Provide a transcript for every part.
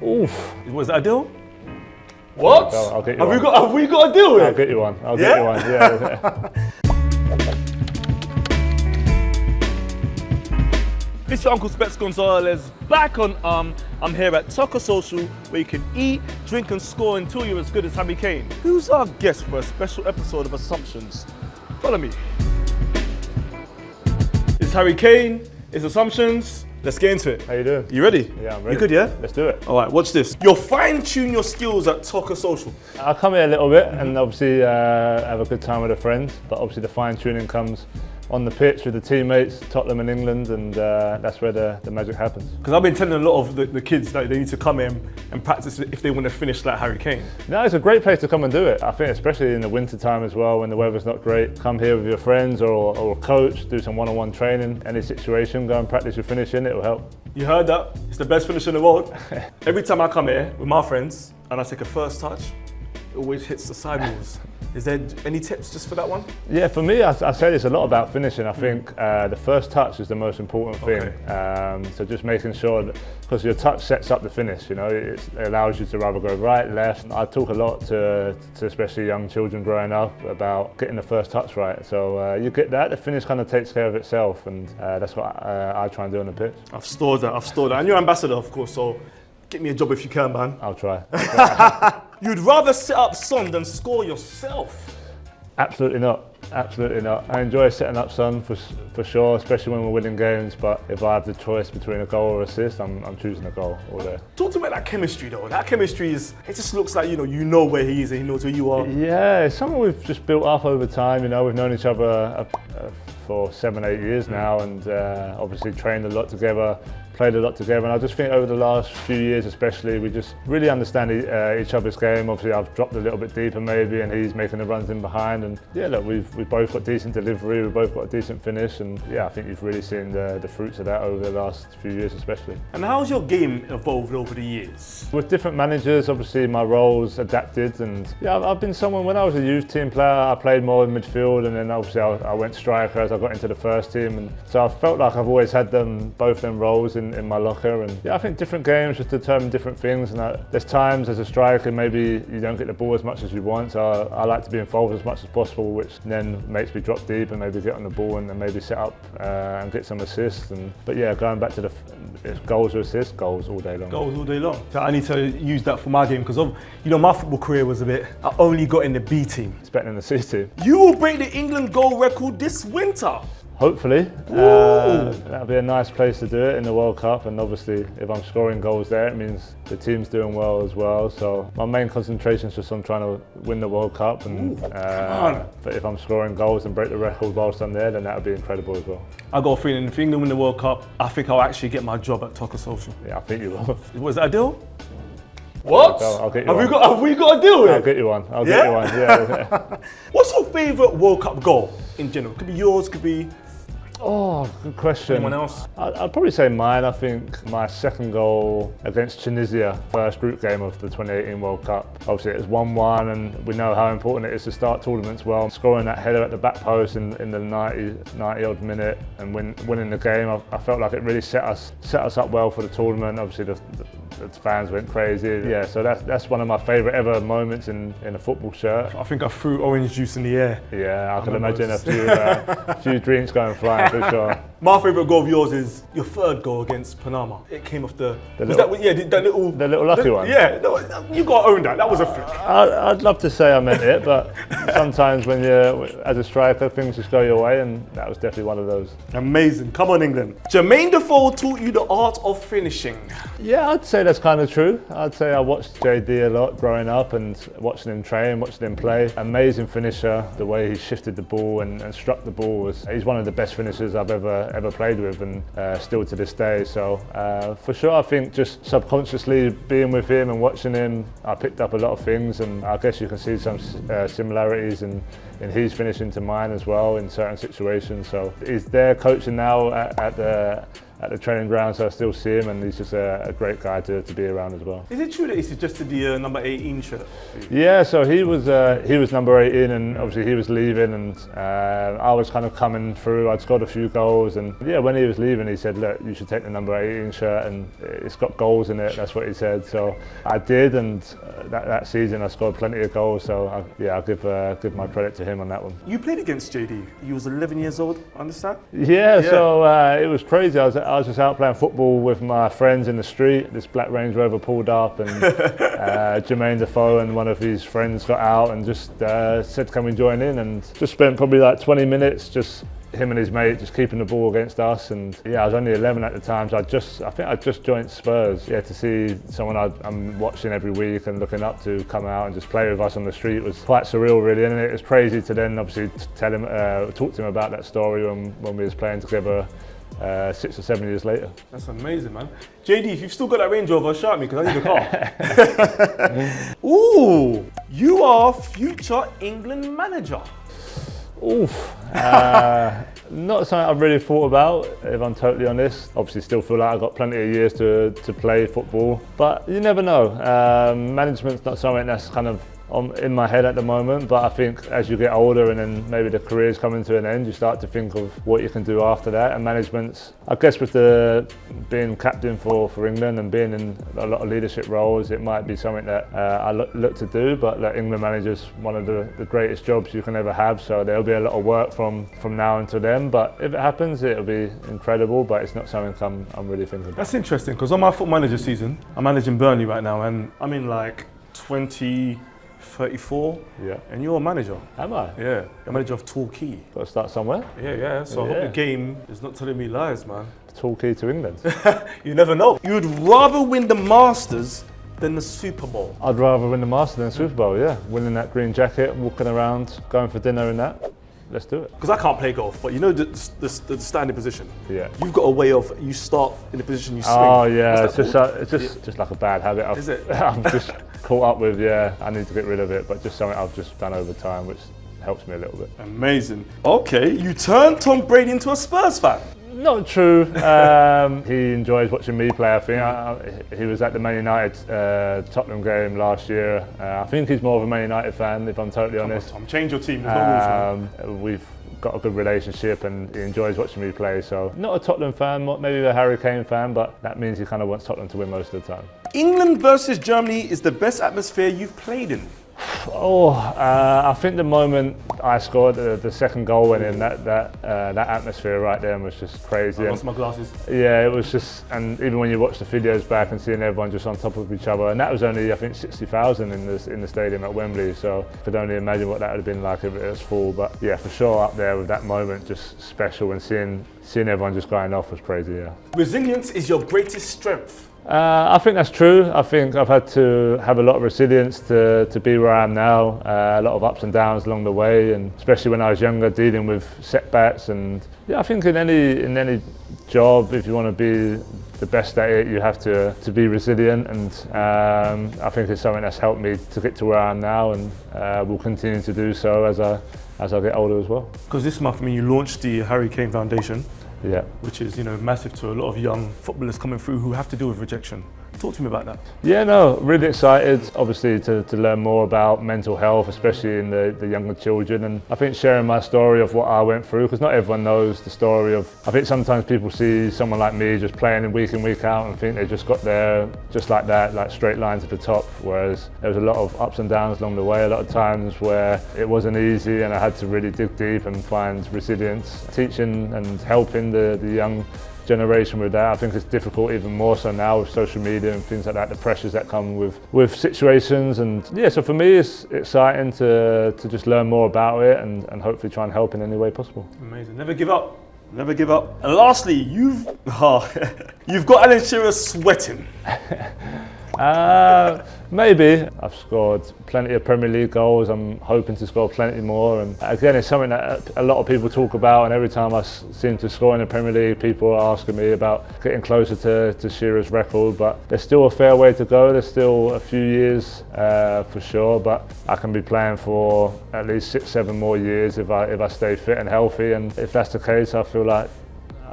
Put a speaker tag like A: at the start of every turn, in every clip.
A: Oof.
B: Was that a deal? What?
A: I'll get you
B: have
A: one.
B: Have we got a deal here?
A: I'll get you one. I'll get you one. Yeah.
B: It's your Uncle Specs Gonzalez back on I'm here at TOCA Social, where you can eat, drink and score until you're as good as Harry Kane. Who's our guest for a special episode of Assumptions? Follow me. It's Harry Kane, it's Assumptions. Let's get into it.
A: How you doing?
B: You ready?
A: Yeah, I'm ready.
B: You good, yeah?
A: Let's do it.
B: All right, watch this. You'll fine-tune your skills at TOCA Social.
A: I'll come here a little bit and obviously have a good time with the friends, but obviously the fine-tuning comes on the pitch with the teammates, Tottenham and England, and that's where the magic happens.
B: Because I've been telling a lot of the kids that they need to come in and practice if they want to finish like Harry Kane.
A: No, it's a great place to come and do it. I think especially in the winter time as well, when the weather's not great, come here with your friends or a coach, do some one-on-one training, any situation, go and practice your finishing, it will help.
B: You heard that? It's the best finish in the world. Every time I come here with my friends and I take a first touch, it always hits the sidewalls. Is there any tips just for that one?
A: Yeah, for me, I say this a lot about finishing. I think the first touch is the most important thing. Okay. So just making sure that, because your touch sets up the finish, you know, it allows you to rather go right, left. I talk a lot to especially young children growing up about getting the first touch right. So you get that, the finish kind of takes care of itself, and that's what I try and do on the pitch.
B: I've stored that. And you're ambassador, of course, so get me a job if you can, man.
A: I'll try.
B: You'd rather set up Son than score yourself?
A: Absolutely not. Absolutely not. I enjoy setting up Son for sure, especially when we're winning games. But if I have the choice between a goal or assist, I'm choosing a goal all day.
B: Talk to me about that chemistry, though. That chemistry it just looks like you know where he is and he knows where you are.
A: Yeah, it's something we've just built up over time. You know, we've known each other for 7-8 years now, and obviously trained a lot together. Played a lot together, and I just think over the last few years especially, we just really understand each other's game. Obviously I've dropped a little bit deeper maybe, and he's making the runs in behind, and yeah, look, we've both got decent delivery, we've both got a decent finish, and yeah, I think you've really seen the fruits of that over the last few years especially.
B: And how's your game evolved over the years?
A: With different managers, obviously my roles adapted, and yeah, I've been someone, when I was a youth team player, I played more in midfield, and then obviously I went striker as I got into the first team, and so I felt like I've always had both them roles in my locker, and yeah, I think different games just determine different things, and there's times as a striker maybe you don't get the ball as much as you want, so I like to be involved as much as possible, which then makes me drop deep and maybe get on the ball and then maybe set up and get some assists. But yeah, going back to the goals or assists, goals all day long.
B: Goals all day long. So I need to use that for my game, because my football career was I only got in the B team.
A: It's better than the C team.
B: You will break the England goal record this winter.
A: Hopefully. That'll be a nice place to do it in the World Cup, and obviously if I'm scoring goals there, it means the team's doing well as well. So my main concentration is just on trying to win the World Cup, and but if I'm scoring goals and break the record whilst I'm there, then that would be incredible as well.
B: I got a feeling if England win the World Cup, I think I'll actually get my job at TOCA Social.
A: Yeah, I think you will.
B: Was that a deal? What?
A: I'll get you
B: one.
A: Have
B: we got a deal here?
A: I'll get you one. I'll get you one. Yeah.
B: What's your favourite World Cup goal in general? Could be yours, could be...
A: Oh, good question.
B: Anyone else?
A: I'd probably say mine. I think my second goal against Tunisia, first group game of the 2018 World Cup. Obviously it was 1-1, and we know how important it is to start tournaments well. Scoring that header at the back post in the 90 odd minute and winning the game, I felt like it really set us up well for the tournament. Obviously the fans went crazy. Yeah, so that's one of my favourite ever moments in a football shirt.
B: I think I threw orange juice in the air.
A: Yeah, I can imagine a few drinks going flying for sure.
B: My favourite goal of yours is your third goal against Panama. It came off the little
A: lucky one.
B: Yeah, you got to own that. That was a flick.
A: I'd love to say I meant it, but sometimes when you're as a striker, things just go your way, and that was definitely one of those.
B: Amazing. Come on, England. Jermaine Defoe taught you the art of finishing.
A: Yeah, I'd say that's kind of true. I'd say I watched JD a lot growing up and watching him train, watching him play. Amazing finisher. The way he shifted the ball and struck the ball he's one of the best finishers I've ever played with, and still to this day. So for sure, I think just subconsciously being with him and watching him, I picked up a lot of things, and I guess you can see some similarities in his finishing to mine as well in certain situations. So he's there coaching now at at the training ground, so I still see him, and he's just a great guy to be around as well.
B: Is it true that he suggested the number 18 shirt?
A: Yeah, so he was number 18, and obviously he was leaving, and I was kind of coming through. I'd scored a few goals, and yeah, when he was leaving, he said, "Look, you should take the number 18 shirt, and it's got goals in it." That's what he said. So I did, and that season I scored plenty of goals. So I'll give my credit to him on that one.
B: You played against JD. You was 11 years old. Understand?
A: Yeah. So it was crazy. I was just out playing football with my friends in the street. This black Range Rover pulled up, and Jermaine Defoe and one of his friends got out and just said, "Can we join in?" And just spent probably like 20 minutes just him and his mate just keeping the ball against us. And yeah, I was only 11 at the time, so I think I just joined Spurs. Yeah, to see someone I'm watching every week and looking up to come out and just play with us on the street was quite surreal, really. And it was crazy to then obviously talk to him about that story when we was playing together 6 or 7 years later.
B: That's amazing, man. JD, if you've still got that Range Rover, shout me, because I need a car. Ooh, you are future England manager.
A: Oof, not something I've really thought about, if I'm totally honest. Obviously still feel like I've got plenty of years to play football, but you never know. Management's not something that's kind of in my head at the moment, but I think as you get older and then maybe the career's coming to an end, you start to think of what you can do after that. And management's, I guess with being captain for England and being in a lot of leadership roles, it might be something that I look to do, but England manager's one of the greatest jobs you can ever have, so there'll be a lot of work from now until then. But if it happens, it'll be incredible, but it's not something I'm really thinking about.
B: That's interesting, because on my foot manager season, I'm managing Burnley right now, and I'm in like 34, and you're a manager.
A: Am I?
B: Yeah, a manager of Torquay.
A: Got to start somewhere.
B: Yeah, so I hope the game is not telling me lies, man.
A: Torquay to England.
B: You never know. You'd rather win the Masters than the Super Bowl.
A: I'd rather win the Masters than the Super Bowl, yeah. Winning that green jacket, walking around, going for dinner and that. Let's do it.
B: Because I can't play golf, but you know the standing position?
A: Yeah.
B: You've got a way of, you start in the position you swing.
A: Oh yeah, it's just like a bad habit.
B: Is it?
A: I'm just caught up with, I need to get rid of it, but just something I've just done over time, which helps me a little bit.
B: Amazing. Okay, you turned Tom Brady into a Spurs fan.
A: Not true. He enjoys watching me play, I think. He was at the Man United Tottenham game last year. I think he's more of a Man United fan, if I'm totally honest.
B: Come on, Tom, change your team. There's no rules, man.
A: We've got a good relationship and he enjoys watching me play. So not a Tottenham fan, maybe a Harry Kane fan, but that means he kind of wants Tottenham to win most of the time.
B: England versus Germany is the best atmosphere you've played in.
A: I think the moment I scored the second goal went in, that atmosphere right there was just crazy.
B: I lost my glasses.
A: Yeah, it was just, and even when you watch the videos back and seeing everyone just on top of each other, and that was only I think 60,000 in the stadium at Wembley, so I could only imagine what that would have been like if it was full. But yeah, for sure up there with that moment, just special, and seeing everyone just going off was crazy. Yeah.
B: Resilience is your greatest strength.
A: I think that's true. I think I've had to have a lot of resilience to be where I am now. A lot of ups and downs along the way, and especially when I was younger, dealing with setbacks. And yeah, I think in any job, if you want to be the best at it, you have to be resilient. And I think it's something that's helped me to get to where I am now, and will continue to do so as I get older as well.
B: Because this month, you launched the Harry Kane Foundation.
A: Yeah.
B: Which is, massive to a lot of young footballers coming through who have to deal with rejection. Talk to me about that.
A: Yeah, no, really excited, obviously, to learn more about mental health, especially in the younger children. And I think sharing my story of what I went through, because not everyone knows the story of, I think sometimes people see someone like me just playing in week out and think they just got there just like that, like straight line to the top, whereas there was a lot of ups and downs along the way, a lot of times where it wasn't easy and I had to really dig deep and find resilience. Teaching and helping the young generation with that, I think it's difficult even more so now with social media and things like that, the pressures that come with situations. And yeah, so for me it's exciting to just learn more about it and hopefully try and help in any way possible.
B: Amazing. Never give up. Never give up. And lastly, you've got Alan Shearer sweating.
A: Maybe. I've scored plenty of Premier League goals. I'm hoping to score plenty more. And again, it's something that a lot of people talk about. And every time I seem to score in the Premier League, people are asking me about getting closer to Shearer's record. But there's still a fair way to go. There's still a few years for sure. But I can be playing for at least 6-7 more years if I stay fit and healthy. And if that's the case, I feel like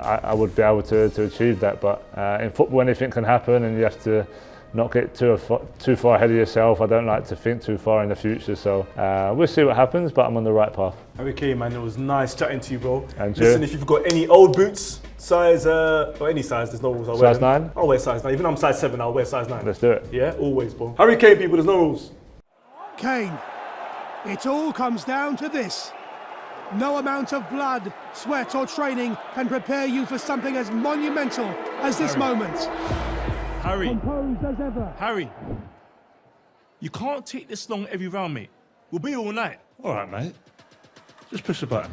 A: I would be able to achieve that. But in football, anything can happen, and you have to not get too far ahead of yourself. I don't like to think too far in the future, so we'll see what happens, but I'm on the right path.
B: Harry Kane, man, it was nice chatting to you, bro.
A: And
B: listen, if you've got any old boots, size, or any size, there's no rules. I'll wear
A: Size
B: them.
A: 9?
B: I'll wear size 9. Even though I'm size 7, I'll wear size 9.
A: Let's do it.
B: Yeah, always, bro. Harry Kane, people, there's no rules.
C: Kane, it all comes down to this. No amount of blood, sweat or training can prepare you for something as monumental as this moment.
B: Harry.
C: Composed as ever.
B: Harry, you can't take this long every round, mate. We'll be all night.
D: All right, mate. Just push the button.